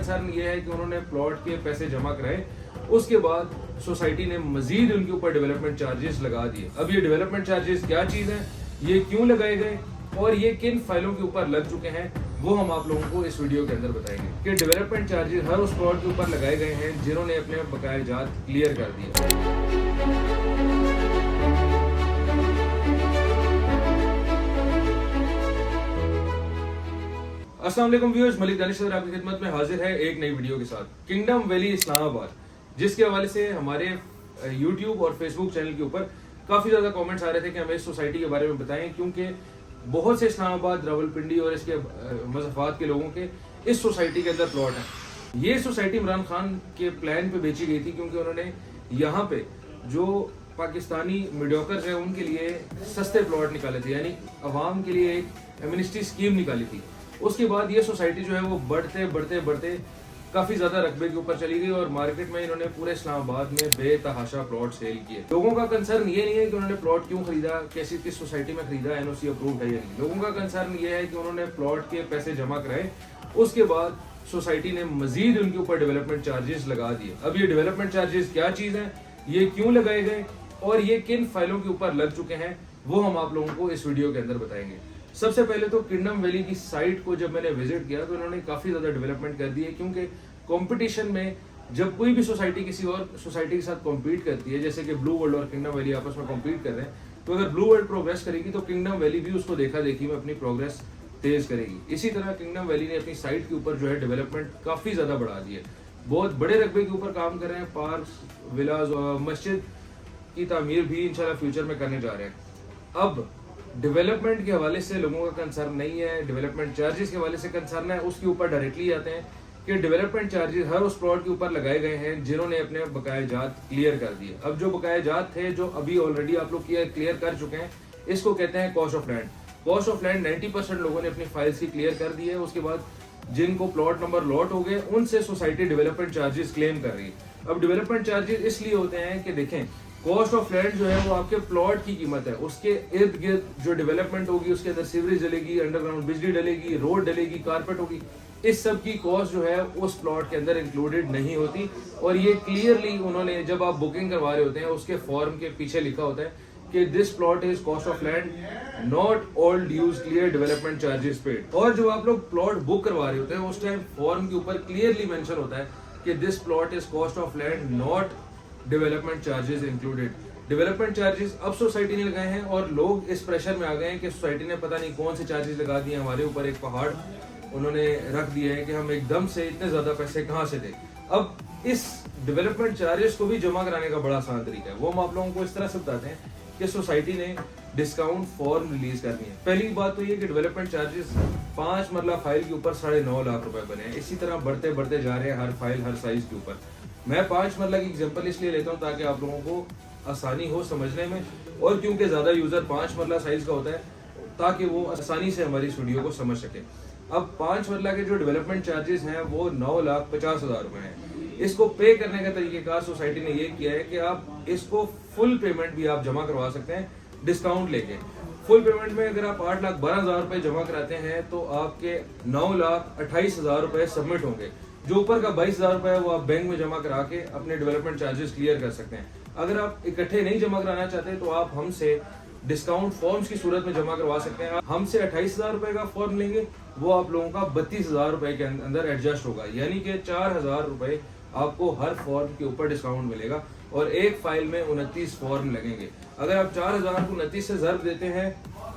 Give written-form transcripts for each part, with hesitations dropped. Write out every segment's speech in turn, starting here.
Concern ये है कि उन्होंने प्लॉट के पैसे जमा कराए, उसके बाद सोसाइटी ने मजीद उनके ऊपर डेवलपमेंट चार्जेस लगा दिए। अब ये डेवलपमेंट चार्जेस क्या चीज़ है, ये क्यों लगाए गए और ये किन फाइलों के ऊपर लग चुके हैं, वो हम आप लोगों को इस वीडियो के अंदर बताएंगे कि डेवलपमेंट चार्जेस हर उस प्लॉट के ऊपर लगाए गए हैं जिन्होंने अपने बकाया जात क्लियर कर दिए। अस्सलाम वालेकुम व्यूअर्स, मलिक दानिश सर आपकी खिदमत में हाजिर है एक नई वीडियो के साथ। किंगडम वैली इस्लामाबाद, जिसके हवाले से हमारे यूट्यूब और फेसबुक चैनल के ऊपर काफ़ी ज़्यादा कमेंट्स आ रहे थे कि हमें इस सोसाइटी के बारे में बताएं, क्योंकि बहुत से इस्लामाबाद, रावलपिंडी और इसके मज़ाफ़ात के लोगों के इस सोसाइटी के अंदर प्लॉट हैं। ये सोसाइटी इमरान खान के प्लान पे बेची गई थी, क्योंकि उन्होंने यहाँ पे जो पाकिस्तानी मीडियोकर्स हैं उनके लिए सस्ते प्लॉट निकाले थे, यानी अवाम के लिए एक एमनिस्टी स्कीम निकाली थी। उसके बाद ये सोसाइटी जो है वो बढ़ते बढ़ते बढ़ते काफ़ी ज़्यादा रकबे के ऊपर चली गई और मार्केट में इन्होंने पूरे इस्लामाबाद में बेतहाशा प्लॉट सेल किए। लोगों का कंसर्न ये नहीं है कि उन्होंने प्लॉट क्यों खरीदा, कैसी किस सोसाइटी में खरीदा, एनओसी अप्रूव्ड है या नहीं। लोगों का कंसर्न ये है कि उन्होंने प्लॉट के पैसे जमा कराए, उसके बाद सोसाइटी ने मजीद उनके ऊपर डेवलपमेंट चार्जेस लगा दिए। अब ये डेवलपमेंट चार्जेस क्या चीज़ है, ये क्यों लगाए गए और ये किन फाइलों के ऊपर लग चुके हैं, वो हम आप लोगों को इस वीडियो के अंदर बताएंगे। सबसे पहले तो किंगडम वैली की साइट को जब मैंने विजिट किया तो इन्होंने काफ़ी ज़्यादा डेवलपमेंट कर दी है, क्योंकि कंपटीशन में जब कोई भी सोसाइटी किसी और सोसाइटी के साथ कॉम्पीट करती है, जैसे कि ब्लू वर्ल्ड और किंगडम वैली आपस में कॉम्पीट कर रहे हैं, तो अगर ब्लू वर्ल्ड प्रोग्रेस करेगी तो किंगडम वैली भी उसको देखा देखी में अपनी प्रोग्रेस तेज करेगी। इसी तरह किंगडम वैली ने अपनी साइट के ऊपर जो है डेवलपमेंट काफ़ी ज़्यादा बढ़ा दी है। बहुत बड़े रकबे के ऊपर काम कर रहे हैं, पार्क, विलाज और मस्जिद की तामीर भी इंशाल्लाह फ्यूचर में करने जा रहे हैं। अब डेवलपमेंट के हवाले से लोगों का कंसर्न नहीं है, डेवलपमेंट चार्जेस के हवाले से कंसर्न है, उसके ऊपर डायरेक्टली आते हैं कि डेवलपमेंट चार्जेस हर उस प्लॉट के ऊपर लगाए गए हैं जिन्होंने अपने बकाया जात क्लियर कर दिए। अब जो बकाया जात थे, जो अभी ऑलरेडी आप लोग क्लियर कर चुके हैं, इसको कहते हैं cost of land. Cost of land 90% लोगों ने अपनी फाइल्स की क्लियर कर दी है। उसके बाद जिनको प्लॉट नंबर लॉट हो गए, उनसे सोसाइटी डेवलपमेंट चार्जेस क्लेम कर रही है। अब डेवलपमेंट चार्जेस इसलिए होते हैं कि देखें, कॉस्ट ऑफ लैंड जो है वो आपके प्लॉट की कीमत है, उसके इर्द गिर्द जो डेवलपमेंट होगी, उसके अंदर सीवरेज डलेगी, अंडरग्राउंड बिजली डलेगी, रोड डलेगी, कारपेट होगी, इस सब की कॉस्ट जो है उस प्लॉट के अंदर इंक्लूडेड नहीं होती। और ये क्लियरली उन्होंने, जब आप बुकिंग करवा रहे होते हैं, उसके फॉर्म के पीछे लिखा होता है कि this plot is cost of land not all dues clear development charges paid. और जब आप लोग प्लॉट बुक करवा रहे होते हैं, उस टाइम फॉर्म के ऊपर क्लियरली मेंशन होता है कि this plot is cost of land not development charges included. Development charges अब सोसाइटी ने लगाए हैं और लोग इस प्रेशर में आ गए हैं कि सोसाइटी ने पता नहीं कौन से चार्जेस लगा दिए, हमारे ऊपर एक पहाड़ उन्होंने रख दिया है कि हम एकदम से इतने ज्यादा पैसे कहाँ से दें। अब इस डेवलपमेंट चार्जेस को भी जमा कराने का बड़ा आसान तरीका है, वो हम आप लोगों को इस तरह से बताते हैं कि सोसाइटी ने डिस्काउंट फॉर्म रिलीज करनी है। पहली बात तो ये कि डेवलपमेंट चार्जेस 5 मरला फाइल के ऊपर 9.5 लाख रुपए बने हैं। इसी तरह बढ़ते बढ़ते जा रहे हैं हर फाइल हर साइज के ऊपर। मैं 5 मरला की एग्जांपल इसलिए लेता हूँ ताकि आप लोगों को आसानी हो समझने में, और क्योंकि ज़्यादा यूज़र 5 मरला साइज़ का होता है ताकि वो आसानी से हमारी इस वीडियो को समझ सके। अब 5 मरला के जो डेवलपमेंट चार्जेस हैं वो 9,50,000 रुपये हैं। इसको पे करने का तरीक़ेकार सोसाइटी ने ये किया है कि आप इसको फुल पेमेंट भी आप जमा करवा सकते हैं डिस्काउंट लेके। फुल पेमेंट में अगर आप 8,12,000 रुपये जमा कराते हैं तो आपके 9,28,000 रुपये सबमिट होंगे। जो ऊपर का 22,000 रुपये है वो आप बैंक में जमा करा के अपने डेवलपमेंट चार्जेस क्लियर कर सकते हैं। अगर आप इकट्ठे नहीं जमा कराना चाहते तो आप हमसे डिस्काउंट फॉर्म्स की सूरत में जमा करवा सकते हैं। हमसे 28,000 रुपये का फॉर्म लेंगे, वो आप लोगों का 32,000 रुपये के अंदर एडजस्ट होगा, यानी कि 4,000 रुपये आपको हर फॉर्म के ऊपर डिस्काउंट मिलेगा और एक फाइल में 29 फॉर्म लगेंगे। अगर आप 4,000 को 29 से ज़र्ब देते हैं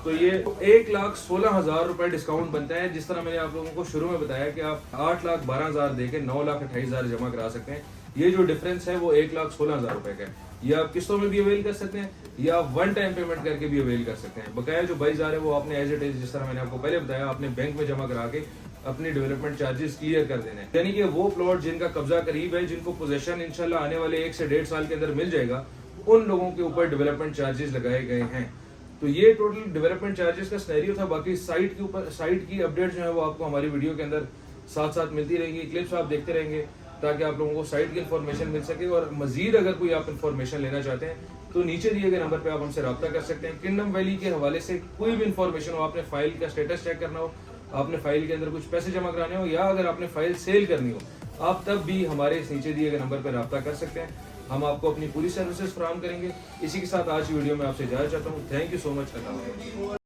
तो ये 1,16,000 रुपये डिस्काउंट बनता है। जिस तरह मैंने आप लोगों को शुरू में बताया कि आप 8,12,000 देके 9,28,000 जमा करा सकते हैं। ये जो डिफरेंस है वो 1,16,000 रुपये का है। ये आप किस्तों में भी अवेल कर सकते हैं या वन टाइम पेमेंट करके भी अवेल कर सकते हैं। बकाया जो 22,000 है वो आपने एज इट इज, जिस तरह मैंने आपको पहले बताया, आपने बैंक में जमा करा के अपनी डेवलपमेंट चार्जेस क्लियर कर देने हैं। यानी कि वो प्लॉट जिनका कब्जा करीब है, जिनको पोजेशन इंशाल्लाह आने वाले 1 से 1.5 साल के अंदर मिल जाएगा, उन लोगों के ऊपर डेवलपमेंट चार्जेस लगाए गए हैं। तो ये टोटल डेवलपमेंट चार्जेस का सिनेरियो था। बाकी साइट के ऊपर, साइट की अपडेट जो है वो आपको हमारी वीडियो के अंदर साथ साथ मिलती रहेंगी। क्लिप्स आप देखते रहेंगे ताकि आप लोगों को साइट की इन्फॉर्मेशन मिल सके। और मजीद अगर कोई आप इन्फॉर्मेशन लेना चाहते हैं तो नीचे दिए गए नंबर पे आप हमसे रब्ता कर सकते हैं। किंगडम वैली के हवाले से कोई भी इन्फॉर्मेशन हो, आपने फाइल का स्टेटस चेक करना हो, आपने फाइल के अंदर कुछ पैसे जमा कराने हो, या अगर आपने फाइल सेल करनी हो, आप तब भी हमारे इस नीचे दिए गए नंबर पर रब्ता कर सकते हैं। हम आपको अपनी पूरी सर्विसेज फराहम करेंगे। इसी के साथ आज की वीडियो में आपसे इजाजत चाहता हूँ। Thank you so much.